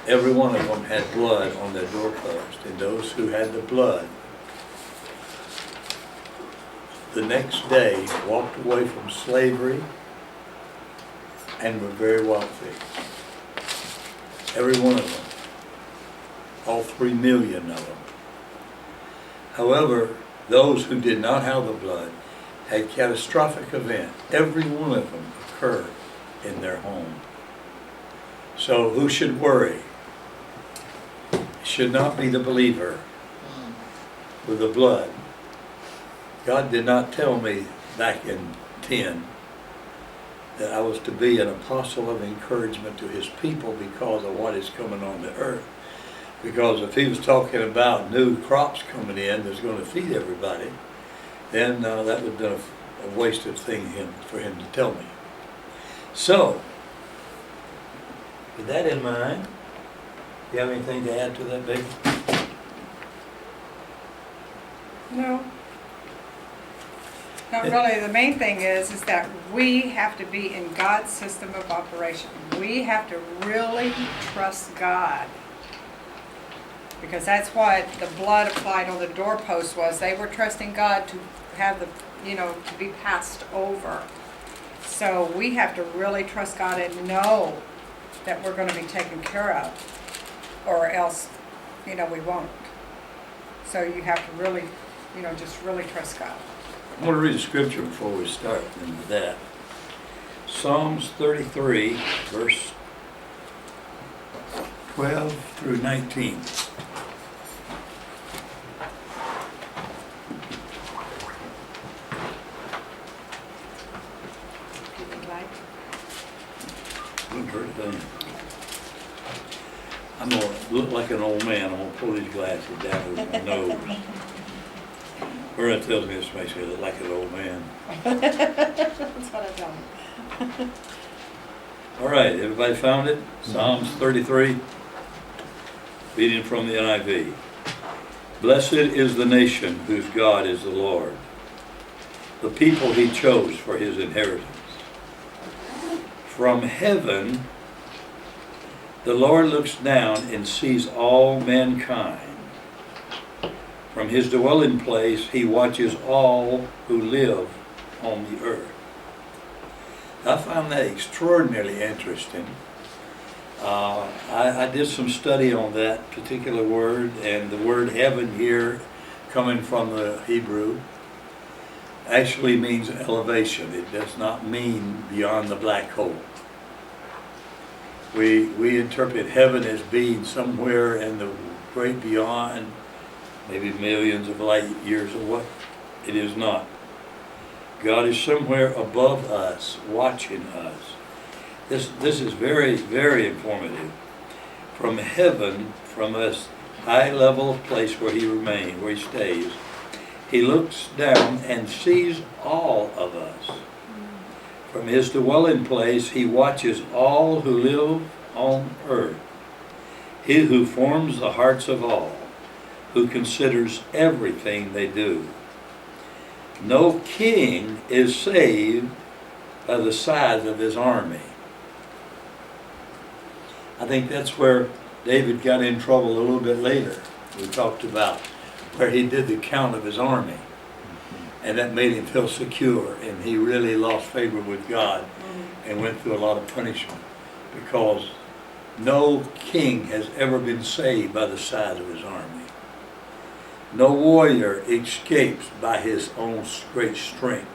every one of them had blood on their doorpost, and those who had the blood the next day walked away from slavery and were very wealthy. Every one of them. All 3 million of them. However, those who did not have the blood had catastrophic event. Every one of them occurred in their home. So who should worry? It should not be the believer with the blood. God did not tell me back in 10 that I was to be an apostle of encouragement to his people because of what is coming on the earth. Because if he was talking about new crops coming in that's going to feed everybody, then that would have been a wasted thing for him to tell me. So, with that in mind, do you have anything to add to that, baby? No. Not really. The main thing is that we have to be in God's system of operation. We have to really trust God. Because that's what the blood applied on the doorpost was. They were trusting God to have the, to be passed over. So we have to really trust God and know that we're going to be taken care of, or else, we won't. So you have to really, just really trust God. I want to read a scripture before we start into that. Psalms 33, verse 12 through 19. Wouldn't hurt a thing. I'm going to look like an old man. I'm going to pull these glasses down over my nose. Verna tells me this makes me look like an old man. That's what I tell All right, everybody found it? Psalms 33, reading from the NIV. Blessed is the nation whose God is the Lord, the people he chose for his inheritance. From heaven, the Lord looks down and sees all mankind. From his dwelling place, he watches all who live on the earth. I found that extraordinarily interesting. I did some study on that particular word, and the word heaven here, coming from the Hebrew, actually means elevation. It does not mean beyond the black hole. We interpret heaven as being somewhere in the great beyond, maybe millions of light years away. It is not. God is somewhere above us, watching us. This is very, very informative. From heaven, from this high level place where he remains, where he stays, he looks down and sees all of us. From his dwelling place, he watches all who live on earth. He who forms the hearts of all, who considers everything they do. No king is saved by the size of his army. I think that's where David got in trouble a little bit later. We talked about where he did the count of his army. And that made him feel secure, and he really lost favor with God and went through a lot of punishment, because no king has ever been saved by the size of his army. No warrior escapes by his own great strength.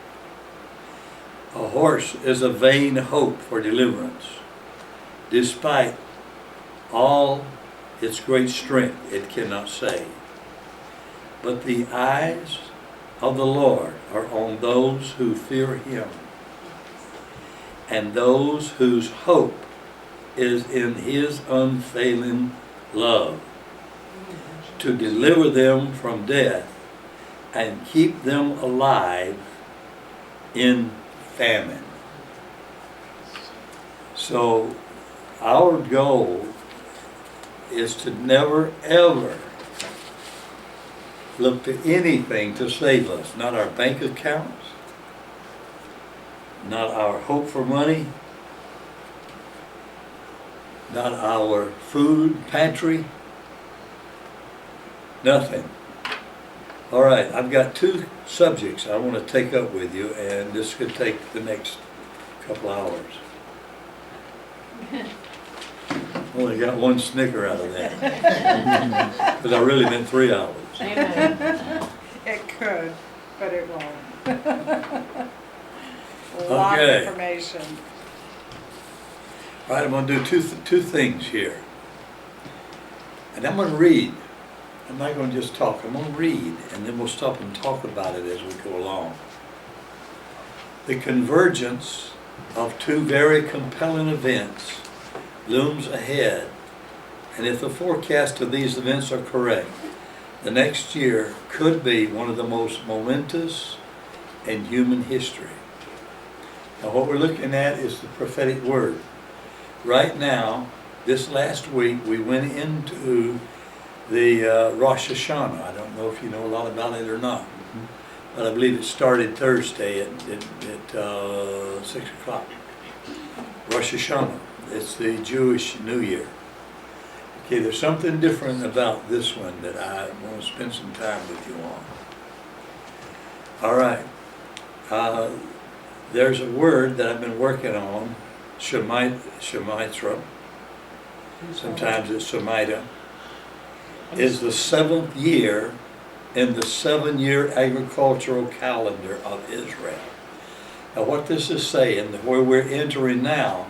A horse is a vain hope for deliverance. Despite all its great strength, it cannot save. But the eyes of the Lord are on those who fear him, and those whose hope is in his unfailing love, to deliver them from death and keep them alive in famine. So our goal is to never ever look to anything to save us. Not our bank accounts, not our hope for money, not our food pantry, nothing. All right, I've got two subjects I want to take up with you, and this could take the next couple hours. Only got one snicker out of that. Because I really meant 3 hours. Amen. It could, but it won't. A lot of Okay. information. All right, I'm going to do two things here. And I'm going to read. I'm not going to just talk. I'm going to read, and then we'll stop and talk about it as we go along. The convergence of two very compelling events looms ahead, and if the forecast of these events are correct, the next year could be one of the most momentous in human history. Now what we're looking at is the prophetic word. Right now, this last week, we went into the Rosh Hashanah. I don't know if you know a lot about it or not, but I believe it started Thursday at 6 o'clock. Rosh Hashanah. It's the Jewish New Year. Okay, there's something different about this one that I want to spend some time with you on. All right. There's a word that I've been working on, Shemitah. Sometimes it's Shemitah. Is the 7th year in the 7-year agricultural calendar of Israel. Now what this is saying, where we're entering now,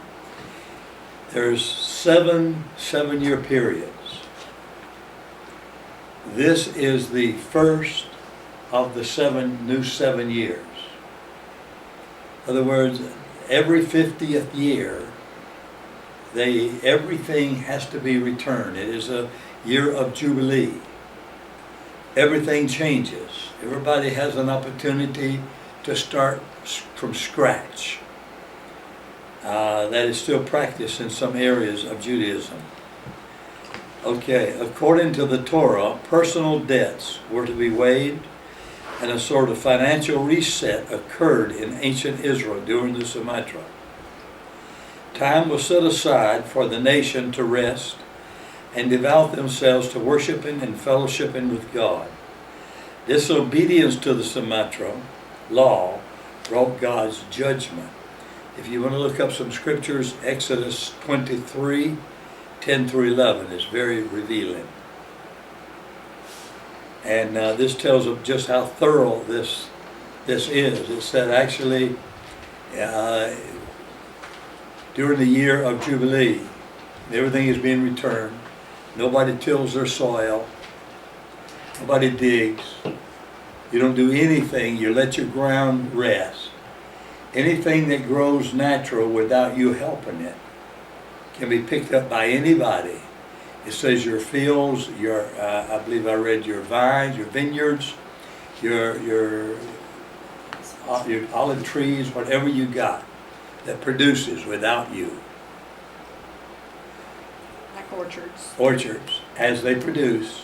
there's 7-year periods. This is the first of the new 7 years. In other words, every 50th year, everything has to be returned. It is a year of Jubilee. Everything changes. Everybody has an opportunity to start from scratch. That is still practiced in some areas of Judaism. Okay, according to the Torah, personal debts were to be waived, and a sort of financial reset occurred in ancient Israel during the Shemitah. Time was set aside for the nation to rest and devote themselves to worshiping and fellowshipping with God. Disobedience to the Shemitah law brought God's judgment. If you want to look up some scriptures, Exodus 23, 10 through 11 is very revealing. And this tells of just how thorough this is. It said actually during the year of Jubilee, everything is being returned. Nobody tills their soil. Nobody digs. You don't do anything. You let your ground rest. Anything that grows natural without you helping it can be picked up by anybody. It says your fields, I believe I read your vines, your vineyards, your olive trees, whatever you got that produces without you. Like orchards. Orchards, as they produce,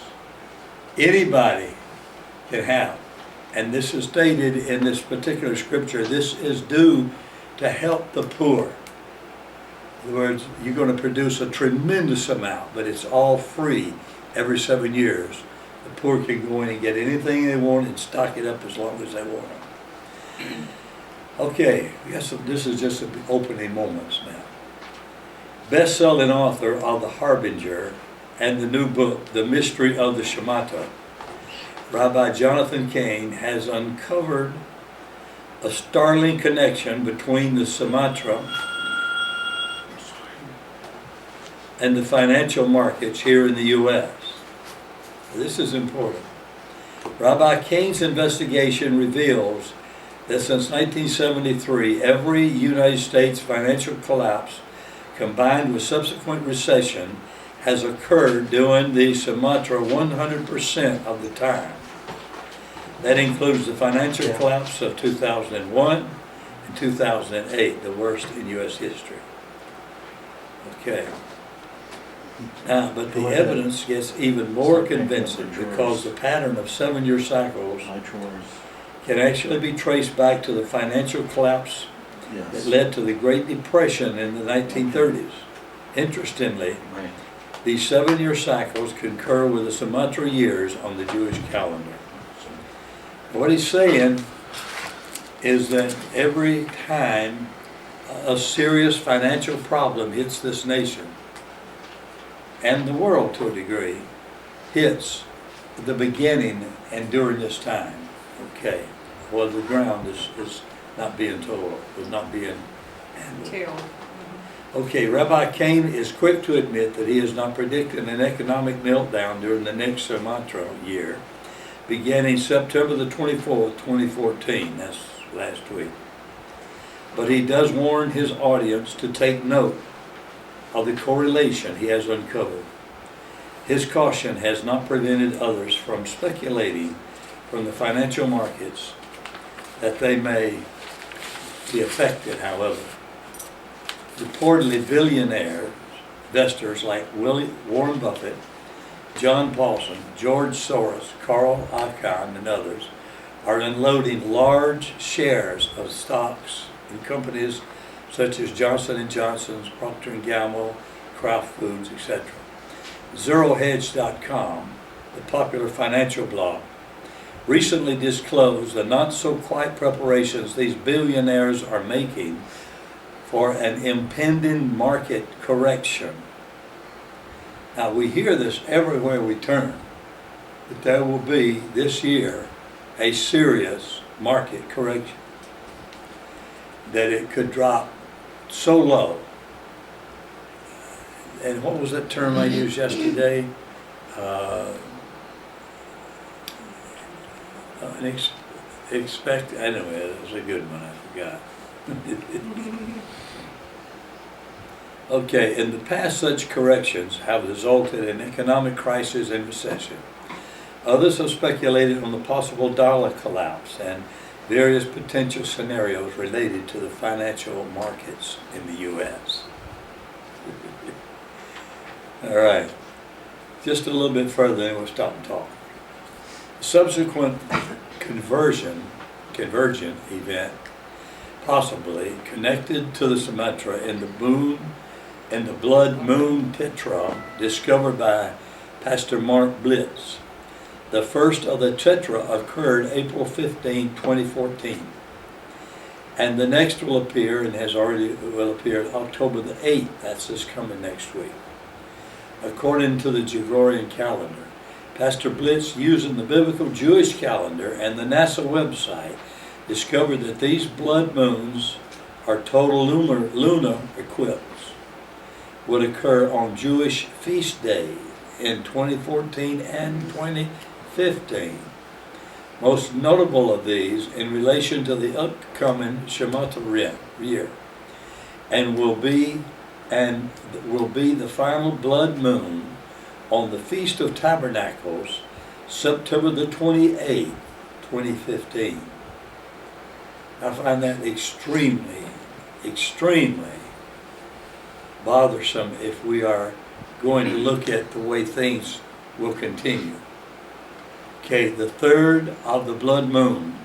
anybody can have. And this is stated in this particular scripture, this is due to help the poor. In other words, you're going to produce a tremendous amount, but it's all free every 7 years. The poor can go in and get anything they want and stock it up as long as they want it. Okay, yes, this is just the opening moments now. Best-selling author of The Harbinger and the new book, The Mystery of the Shemitah, Rabbi Jonathan Kane has uncovered a startling connection between the Shemitah and the financial markets here in the U.S. This is important. Rabbi Kane's investigation reveals that since 1973, every United States financial collapse combined with subsequent recession has occurred during the Shemitah 100% of the time. That includes the financial collapse of 2001 and 2008, the worst in U.S. history. Okay. Now, but the evidence gets even more convincing because the pattern of 7-year cycles can actually be traced back to the financial collapse that led to the Great Depression in the 1930s. Interestingly, Right. these 7-year cycles concur with the Sumatra years on the Jewish calendar. What he's saying is that every time a serious financial problem hits this nation, and the world to a degree, hits the beginning and during this time. Okay, well, the ground is not being told, is not being handled. Till. Okay, Rabbi Kane is quick to admit that he is not predicting an economic meltdown during the next Sumatra year, beginning September the 24th, 2014. That's last week. But he does warn his audience to take note of the correlation he has uncovered. His caution has not prevented others from speculating from the financial markets that they may be affected, however. Reportedly, billionaire investors like Warren Buffett, John Paulson, George Soros, Carl Icahn, and others are unloading large shares of stocks in companies such as Johnson & Johnson's, Procter & Gamble, Kraft Foods, etc. ZeroHedge.com, the popular financial blog, recently disclosed the not-so-quiet preparations these billionaires are making for an impending market correction. Now, we hear this everywhere we turn, that there will be this year a serious market correction, that it could drop so low. And what was that term I used yesterday? Anyway, that was a good one, I forgot. Okay, in the past, such corrections have resulted in economic crisis and recession. Others have speculated on the possible dollar collapse and various potential scenarios related to the financial markets in the U.S. All right, just a little bit further, then we'll stop and talk. Subsequent convergent event, possibly connected to the Sumatra in the blood moon tetra discovered by Pastor Mark Blitz. The first of the tetra occurred April 15, 2014. And the next will appear, and will appear October the 8th. That's this coming next week. According to the Gregorian calendar, Pastor Blitz, using the biblical Jewish calendar and the NASA website, discovered that these blood moons are total lunar eclipse would occur on Jewish feast days in 2014 and 2015. Most notable of these in relation to the upcoming Shemitah year, and will be the final blood moon on the Feast of Tabernacles, September the 28th, 2015. I find that extremely, extremely bothersome if we are going to look at the way things will continue. Okay, the third of the blood moons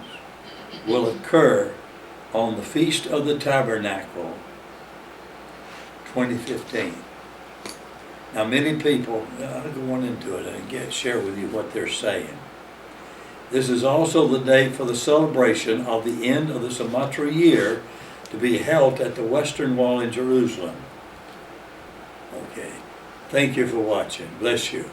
will occur on the Feast of the Tabernacle, 2015. Now, many people, I'll go on into it and share with you what they're saying. This is also the date for the celebration of the end of the Sumatra year to be held at the Western Wall in Jerusalem. Okay. Thank you for watching. Bless you.